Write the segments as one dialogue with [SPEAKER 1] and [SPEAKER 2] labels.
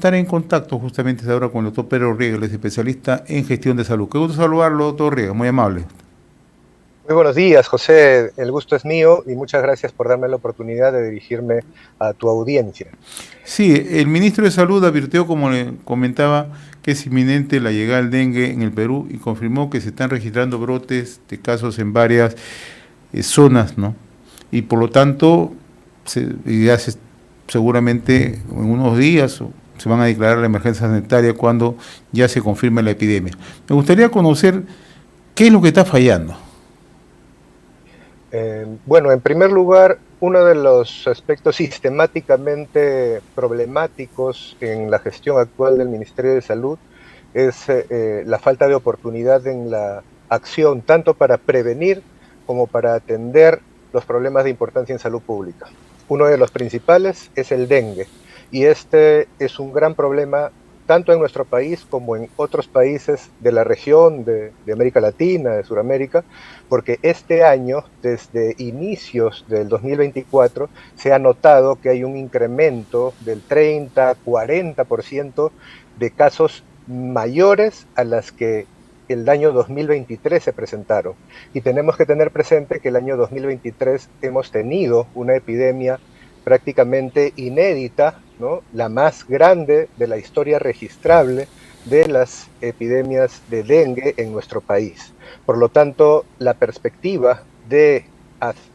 [SPEAKER 1] estar en contacto justamente ahora con el doctor Pedro Riega, es especialista en gestión de salud. Qué gusto saludarlo, doctor Riega, muy amable.
[SPEAKER 2] Muy buenos días, José. El gusto es mío y muchas gracias por darme la oportunidad de dirigirme a tu audiencia.
[SPEAKER 1] Sí, el ministro de Salud advirtió, como le comentaba, que es inminente la llegada del dengue en el Perú y confirmó que se están registrando brotes de casos en varias zonas, ¿no? Y por lo tanto, seguramente en unos días se van a declarar la emergencia sanitaria cuando ya se confirme la epidemia. Me gustaría conocer qué es lo que está fallando.
[SPEAKER 2] Bueno, en primer lugar, uno de los aspectos sistemáticamente problemáticos en la gestión actual del Ministerio de Salud es la falta de oportunidad en la acción, tanto para prevenir como para atender los problemas de importancia en salud pública. Uno de los principales es el dengue, y este es un gran problema tanto en nuestro país como en otros países de la región de América Latina, de Sudamérica, porque este año, desde inicios del 2024, se ha notado que hay un incremento del 30-40% de casos mayores a las que el año 2023 se presentaron. Y tenemos que tener presente que el año 2023 hemos tenido una epidemia prácticamente inédita, ¿no? La más grande de la historia registrable de las epidemias de dengue en nuestro país. Por lo tanto, la perspectiva de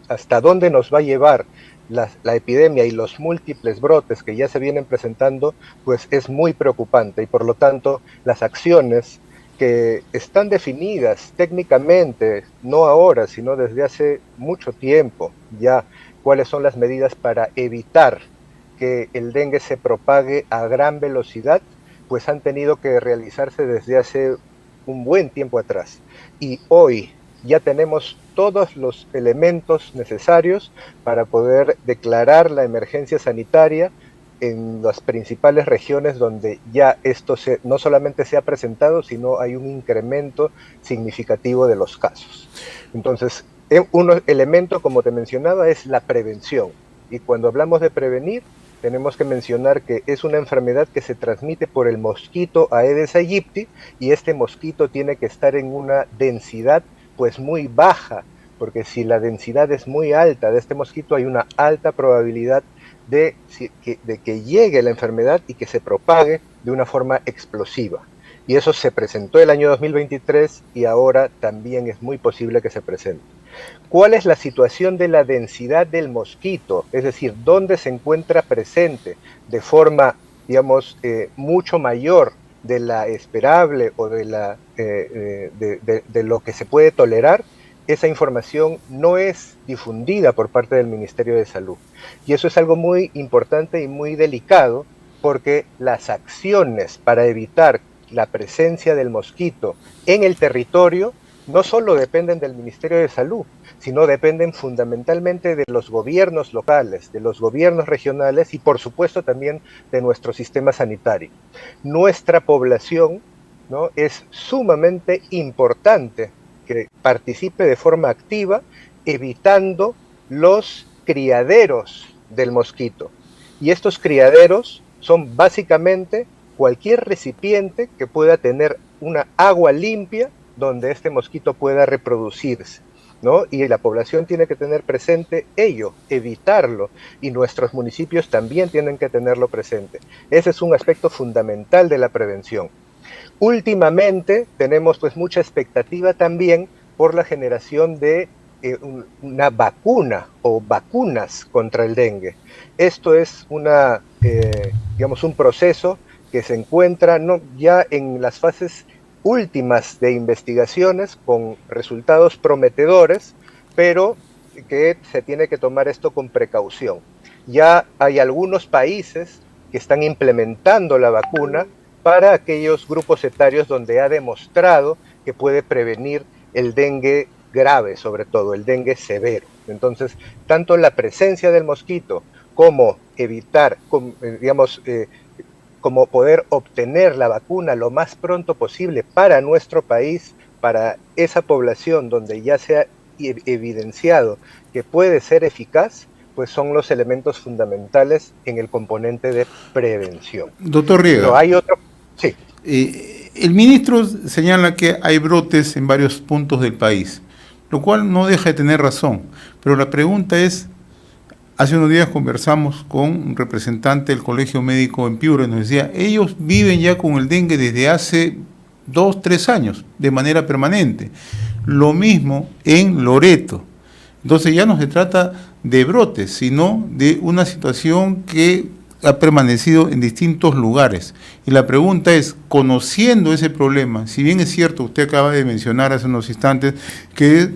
[SPEAKER 2] hasta dónde nos va a llevar la epidemia y los múltiples brotes que ya se vienen presentando, pues es muy preocupante, y por lo tanto las acciones que están definidas técnicamente, no ahora, sino desde hace mucho tiempo ya, cuáles son las medidas para evitar que el dengue se propague a gran velocidad, pues han tenido que realizarse desde hace un buen tiempo atrás. Y hoy ya tenemos todos los elementos necesarios para poder declarar la emergencia sanitaria en las principales regiones donde ya esto no solamente se ha presentado, sino hay un incremento significativo de los casos. Entonces, un elemento, como te mencionaba, es la prevención. Y cuando hablamos de prevenir, tenemos que mencionar que es una enfermedad que se transmite por el mosquito Aedes aegypti, y este mosquito tiene que estar en una densidad pues muy baja, porque si la densidad es muy alta de este mosquito, hay una alta probabilidad de que llegue la enfermedad y que se propague de una forma explosiva. Y eso se presentó el año 2023 y ahora también es muy posible que se presente. ¿Cuál es la situación de la densidad del mosquito? Es decir, ¿dónde se encuentra presente de forma, digamos, mucho mayor de la esperable o de lo que se puede tolerar? Esa información no es difundida por parte del Ministerio de Salud. Y eso es algo muy importante y muy delicado, porque las acciones para evitar la presencia del mosquito en el territorio no solo dependen del Ministerio de Salud, sino dependen fundamentalmente de los gobiernos locales, de los gobiernos regionales y por supuesto también de nuestro sistema sanitario. Nuestra población, ¿no?, es sumamente importante que participe de forma activa, evitando los criaderos del mosquito. Y estos criaderos son básicamente cualquier recipiente que pueda tener una agua limpia donde este mosquito pueda reproducirse, ¿no? Y la población tiene que tener presente ello, evitarlo, y nuestros municipios también tienen que tenerlo presente. Ese es un aspecto fundamental de la prevención. Últimamente tenemos pues mucha expectativa también por la generación de una vacuna o vacunas contra el dengue. Esto es digamos, un proceso que se encuentra ya en las fases últimas de investigaciones con resultados prometedores, pero que se tiene que tomar esto con precaución. Ya hay algunos países que están implementando la vacuna para aquellos grupos etarios donde ha demostrado que puede prevenir el dengue grave, sobre todo el dengue severo. Entonces, tanto la presencia del mosquito como evitar, digamos, como poder obtener la vacuna lo más pronto posible para nuestro país, para esa población donde ya se ha evidenciado que puede ser eficaz, pues son los elementos fundamentales en el componente de prevención.
[SPEAKER 1] Doctor Riega,
[SPEAKER 2] pero hay otro, sí.
[SPEAKER 1] El ministro señala que hay brotes en varios puntos del país, lo cual no deja de tener razón, pero la pregunta es, hace unos días conversamos con un representante del Colegio Médico en Piura y nos decía, ellos viven ya con el dengue desde hace 2, 3 años, de manera permanente. Lo mismo en Loreto. Entonces ya no se trata de brotes, sino de una situación que ha permanecido en distintos lugares. Y la pregunta es, conociendo ese problema, si bien es cierto, usted acaba de mencionar hace unos instantes que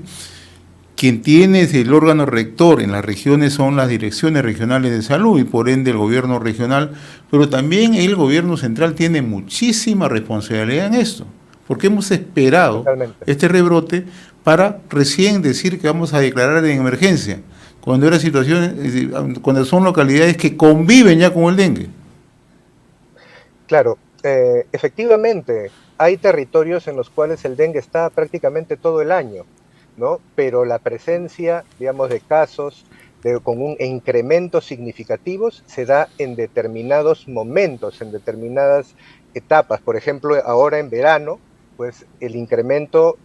[SPEAKER 1] quien tiene el órgano rector en las regiones son las direcciones regionales de salud y por ende el gobierno regional, pero también el gobierno central tiene muchísima responsabilidad en esto, porque hemos esperado este rebrote para recién decir que vamos a declarar en emergencia, cuando era situaciones, cuando son localidades que conviven ya con el dengue.
[SPEAKER 2] Claro, efectivamente, hay territorios en los cuales el dengue está prácticamente todo el año, ¿no? Pero la presencia, digamos, de casos con un incremento significativos se da en determinados momentos, en determinadas etapas. Por ejemplo, ahora en verano, pues el incremento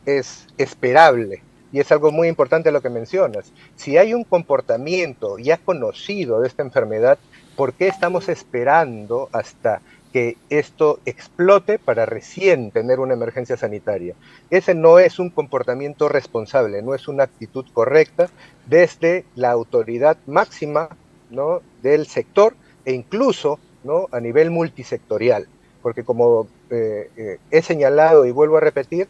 [SPEAKER 2] es esperable. Y es algo muy importante lo que mencionas. Si hay un comportamiento ya conocido de esta enfermedad, ¿por qué estamos esperando hasta que esto explote para recién tener una emergencia sanitaria? Ese no es un comportamiento responsable, no es una actitud correcta desde la autoridad máxima, ¿no?, del sector e incluso, ¿no?, a nivel multisectorial. Porque como he señalado y vuelvo a repetir,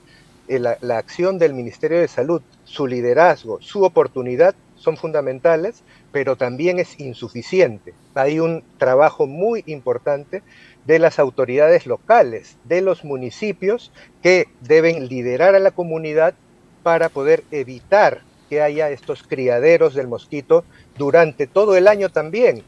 [SPEAKER 2] la acción del Ministerio de Salud, su liderazgo, su oportunidad son fundamentales, pero también es insuficiente. Hay un trabajo muy importante de las autoridades locales, de los municipios, que deben liderar a la comunidad para poder evitar que haya estos criaderos del mosquito durante todo el año también.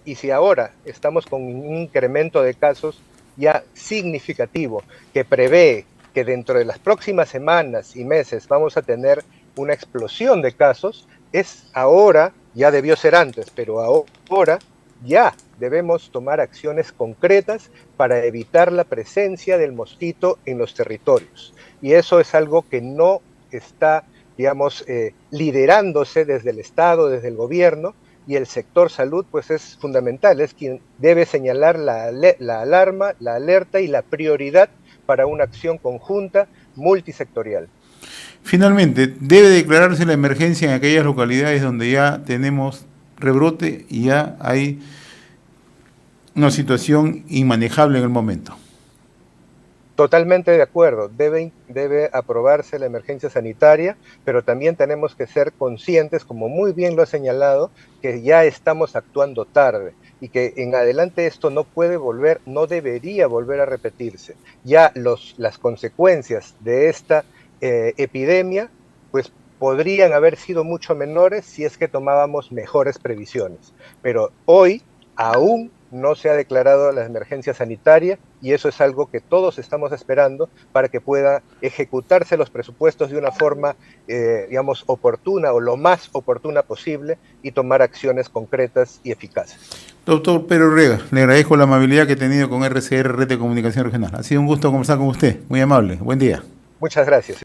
[SPEAKER 2] Y si ahora estamos con un incremento de casos ya significativo que prevé que dentro de las próximas semanas y meses vamos a tener una explosión de casos, es ahora, ya debió ser antes, pero ahora ya debemos tomar acciones concretas para evitar la presencia del mosquito en los territorios. Y eso es algo que no está, digamos, liderándose desde el Estado, desde el gobierno, y el sector salud pues es fundamental, es quien debe señalar la alarma, la alerta y la prioridad para una acción conjunta multisectorial.
[SPEAKER 1] Finalmente, debe declararse la emergencia en aquellas localidades donde ya tenemos rebrote y ya hay una situación inmanejable en el momento.
[SPEAKER 2] Totalmente de acuerdo, debe aprobarse la emergencia sanitaria, pero también tenemos que ser conscientes, como muy bien lo ha señalado, que ya estamos actuando tarde y que en adelante esto no puede volver, no debería volver a repetirse. Ya las consecuencias de esta epidemia, pues podrían haber sido mucho menores si es que tomábamos mejores previsiones. Pero hoy aún no se ha declarado la emergencia sanitaria y eso es algo que todos estamos esperando para que pueda ejecutarse los presupuestos de una forma, digamos, oportuna o lo más oportuna posible y tomar acciones concretas y eficaces.
[SPEAKER 1] Doctor Pedro Riega, le agradezco la amabilidad que he tenido con RCR, Red de Comunicación Regional. Ha sido un gusto conversar con usted, muy amable. Buen día.
[SPEAKER 2] Muchas gracias.